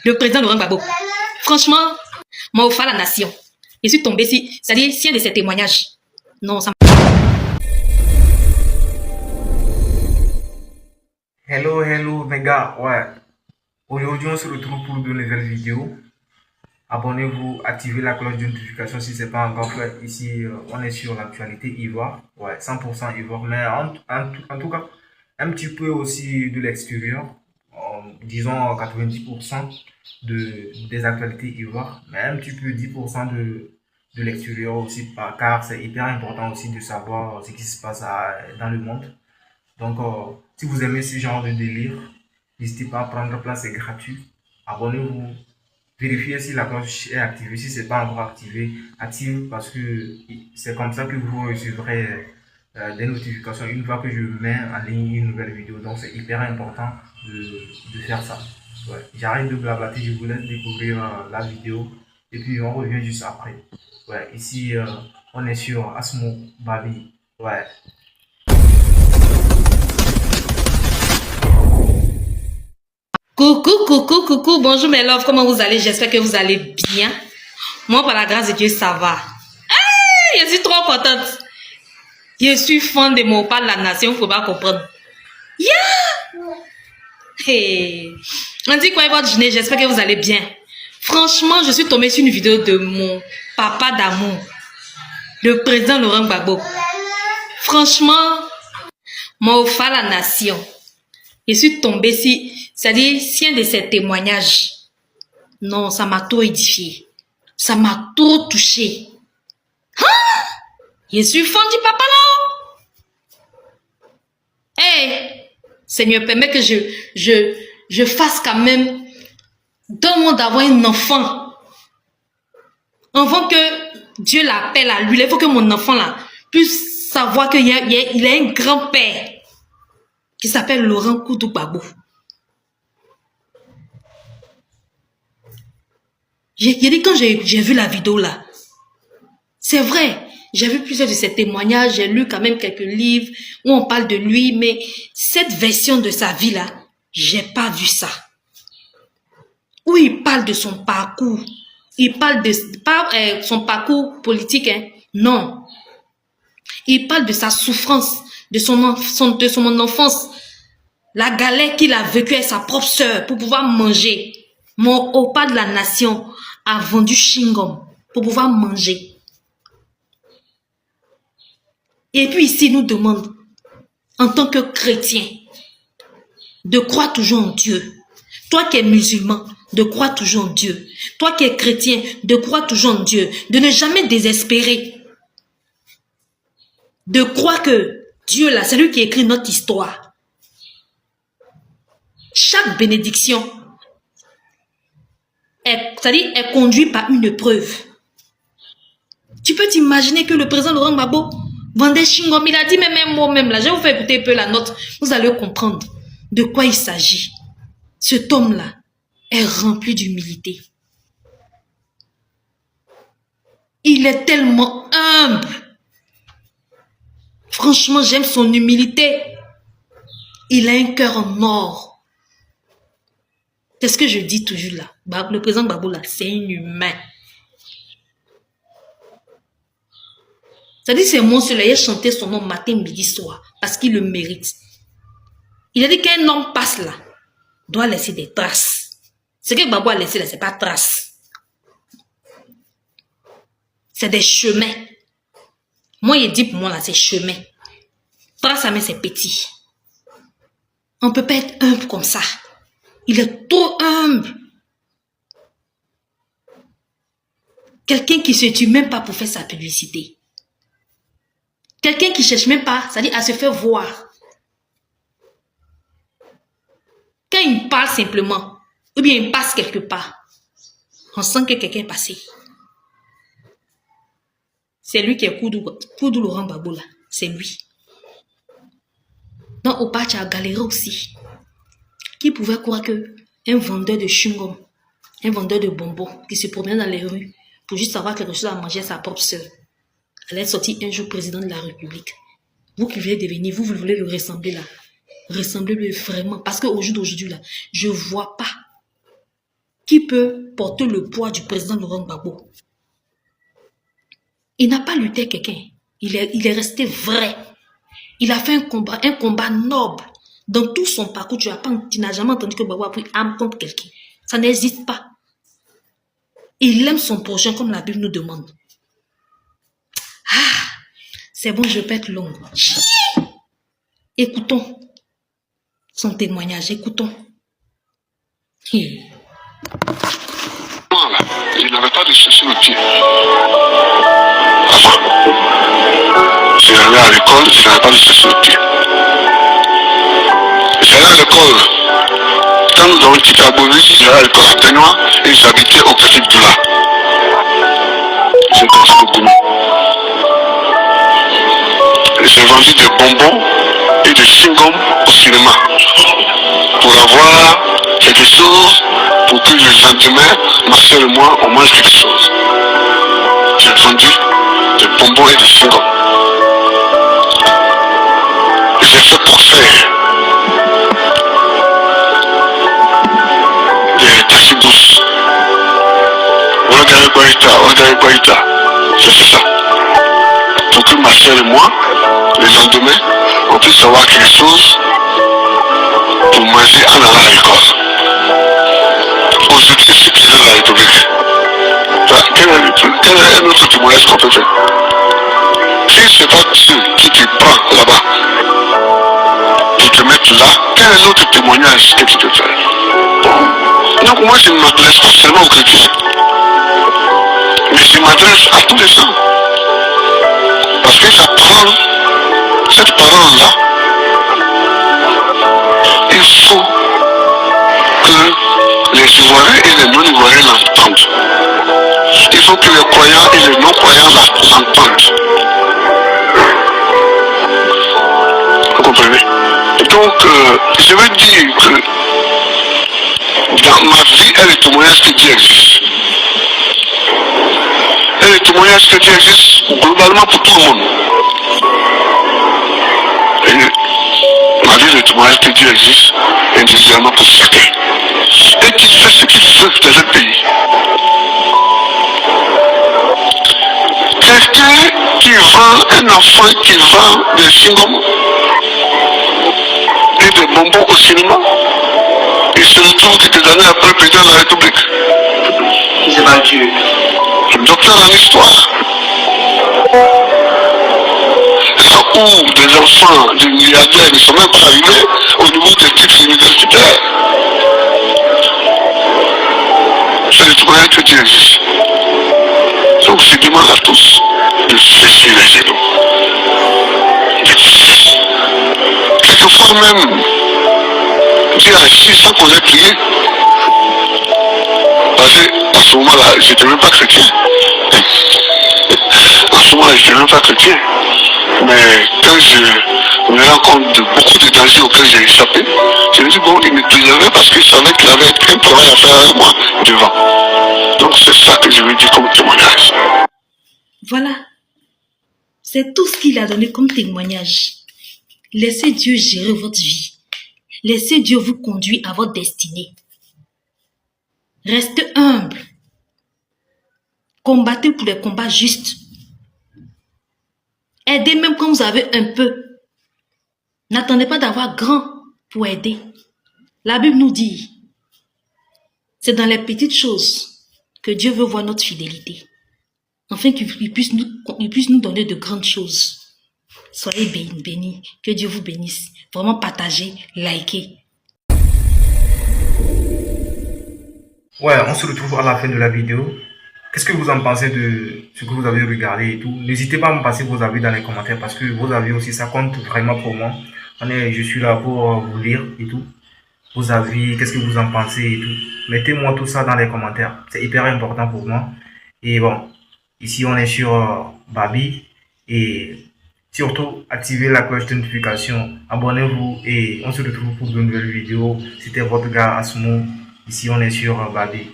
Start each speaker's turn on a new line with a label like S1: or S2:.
S1: le président Laurent Gbagbo. Franchement, moi, au la nation. Je suis tombé ici, c'est-à-dire, si un de ces témoignages. Non, ça.
S2: Hello les gars, ouais. Aujourd'hui on se retrouve pour de nouvelles vidéos. Abonnez-vous, activez la cloche de notification si ce n'est pas encore fait. Ici, on est sur l'actualité Ivoire. Ouais, 100% Ivoire, mais en tout cas, un petit peu aussi de l'extérieur. Disons 90% des actualités Ivoire, mais un petit peu 10% de l'extérieur aussi, car c'est hyper important aussi de savoir ce qui se passe dans le monde. Donc, si vous aimez ce genre de délire, n'hésitez pas à prendre place, c'est gratuit. Abonnez-vous, vérifiez si la cloche est activée. Si ce n'est pas encore activé, active parce que c'est comme ça que vous recevrez des notifications une fois que je mets en ligne une nouvelle vidéo. Donc, c'est hyper important de faire ça. Ouais. J'arrête de blablater, je vous laisse découvrir la vidéo et puis on revient juste après. Ouais, ici, on est sur Asmo Babi. Ouais.
S1: Coucou, bonjour mes loves, comment vous allez? J'espère que vous allez bien. Moi, par la grâce de Dieu, ça va. Hey, je suis trop contente. Je suis fan de mon pas de la nation, faut pas comprendre. Yeah! Hey. On dit quoi votre dîner? J'espère que vous allez bien. Franchement, je suis tombée sur une vidéo de mon papa d'amour, le président Laurent Gbagbo. Franchement, moi, au la nation. Je suis tombée si, c'est-à-dire, si un de ces témoignages, non, ça m'a trop édifié. Ça m'a trop touché. Hein? Je suis fan du papa là. Hey, Seigneur, permet que je fasse quand même, donne-moi d'avoir un enfant. Avant que Dieu l'appelle à lui, il faut que mon enfant là puisse savoir qu'il a un grand-père qui s'appelle Laurent Gbagbo. J'ai dit quand j'ai vu la vidéo là, c'est vrai, j'ai vu plusieurs de ces témoignages, j'ai lu quand même quelques livres où on parle de lui, mais cette version de sa vie là, j'ai pas vu ça. Où il parle de son parcours, il parle de pas son parcours politique, hein, non. Il parle de sa souffrance, de son enfance, la galère qu'il a vécue avec sa propre sœur pour pouvoir manger. Mon opa de la nation a vendu chewing-gum pour pouvoir manger. Et puis ici, il nous demande, en tant que chrétien, de croire toujours en Dieu. Toi qui es musulman, de croire toujours en Dieu. Toi qui es chrétien, de croire toujours en Dieu. De ne jamais désespérer. De croire que Dieu là, c'est lui qui écrit notre histoire. Chaque bénédiction est conduite par une épreuve. Tu peux t'imaginer que le président Laurent Gbagbo vendait chewing-gum. Il a dit même mot même là. Je vais vous faire écouter un peu la note. Vous allez comprendre de quoi il s'agit. Cet homme-là est rempli d'humilité. Il est tellement humble. Franchement, j'aime son humilité. Il a un cœur en or. C'est ce que je dis toujours là. Le président Gbagbo là, c'est un humain. C'est-à-dire c'est mon soleil, il a chanté son nom matin, midi, soir, parce qu'il le mérite. Il a dit qu'un homme passe là, doit laisser des traces. Ce que Gbagbo a laissé là, c'est pas traces. C'est des chemins. Moi, il dit pour moi là, c'est chemin. Trace à main, c'est petit. On ne peut pas être humble comme ça. Il est trop humble. Quelqu'un qui ne se tue même pas pour faire sa publicité. Quelqu'un qui ne cherche même pas, c'est-à-dire à se faire voir. Quand il parle simplement, ou bien il passe quelque part, on sent que quelqu'un est passé. C'est lui qui est Koudou Laurent Gbagbo là. C'est lui. Donc, au tu as galéré aussi. Qui pouvait croire qu'un vendeur de chewing-gum, un vendeur de bonbons qui se promène dans les rues pour juste avoir quelque chose à manger à sa propre sœur, allait sortir un jour président de la République. Vous qui voulez devenir, vous voulez le ressembler là. Ressemblez-le vraiment. Parce qu'au jour d'aujourd'hui là, je ne vois pas qui peut porter le poids du président Laurent Gbagbo. Il n'a pas lutté quelqu'un. Il est resté vrai. Il a fait un combat noble. Dans tout son parcours, tu n'as jamais entendu que Gbagbo a pris arme contre quelqu'un. Ça n'existe pas. Il aime son prochain comme la Bible nous demande. Ah, c'est bon, je peux être longue. Écoutons son témoignage, écoutons.
S3: Je n'avais pas de chercher le pied. Avant, j'allais à l'école, je n'avais pas de chercher le pied. J'allais à l'école. Quand nous avons quitté Abovis, j'allais à l'école à Ténois et j'habitais au Petit Doula. J'ai pensé beaucoup. J'ai vendu des bonbons et des chewing-gums au cinéma pour avoir quelque chose pour que le lendemain, ma soeur et moi, on mange quelque chose. J'ai vendu des bonbons et des chewing-gums. J'ai fait pour faire des taxi-bus. J'ai fait ça. Pour que ma soeur et moi, le lendemain, on puisse avoir quelque chose pour manger en allant à l'école. Aujourd'hui, c'est qui est la République. Quel est un autre témoignage qu'on peut faire? Si ce n'est pas Dieu qui te prend là-bas, qui te met là, quel est l'autre témoignage que tu peux faire? Donc moi, je ne m'adresse pas seulement aux chrétiens, mais je m'adresse à tous les gens. Parce que cette parole-là, il faut que les Ivoiriens et les non-Ivoiriens l'entendent. Il faut que les croyants et les non-croyants l'entendent. Vous comprenez? Donc, je veux dire que dans ma vie, elle est le témoignage que Dieu existe. Elle est le témoignage que Dieu existe globalement pour tout le monde. Et ma vie est le témoignage que Dieu existe individuellement pour chacun. Et qu'il fait ce qu'il veut dans ce pays. Quelqu'un qui vend, un enfant qui vend des chewing-gums et des bonbons au cinéma, il se retrouve quelques années après le président de la République.
S2: C'est pas Dieu.
S3: Docteur en histoire. Là où des enfants, des milliardaires ne sont même pas arrivés au niveau des titres universitaires. C'est le témoignage que Dieu existe. Donc je demande à tous de cesser les genoux. Quelquefois même, Dieu agit sans qu'on ait prié. Parce qu'à ce moment-là, je n'étais même pas chrétien. À ce moment-là, je n'étais même pas chrétien. Mais quand je me rends compte de beaucoup de dangers auxquels j'ai échappé, je me dis bon, il me préservait parce qu'il savait qu'il avait un travail à faire avec moi devant. Donc c'est ça que je veux dire comme témoignage.
S1: Voilà. C'est tout ce qu'il a donné comme témoignage. Laissez Dieu gérer votre vie. Laissez Dieu vous conduire à votre destinée. Restez humble. Combattez pour les combats justes. Aidez même quand vous avez un peu. N'attendez pas d'avoir grand pour aider. La Bible nous dit, c'est dans les petites choses que Dieu veut voir notre fidélité. Afin qu'il puisse nous donner de grandes choses. Soyez bénis. Que Dieu vous bénisse. Vraiment partagez, likez.
S2: Ouais, on se retrouve à la fin de la vidéo. Qu'est-ce que vous en pensez de ce que vous avez regardé et tout? N'hésitez pas à me passer vos avis dans les commentaires parce que vos avis aussi, ça compte vraiment pour moi. Je suis là pour vous lire et tout. Vos avis, qu'est-ce que vous en pensez et tout. Mettez-moi tout ça dans les commentaires. C'est hyper important pour moi. Et bon, ici on est sur Babi. Et surtout, activez la cloche de notification. Abonnez-vous et on se retrouve pour de nouvelles vidéos. C'était votre gars Asmo. Ici on est sur Babi.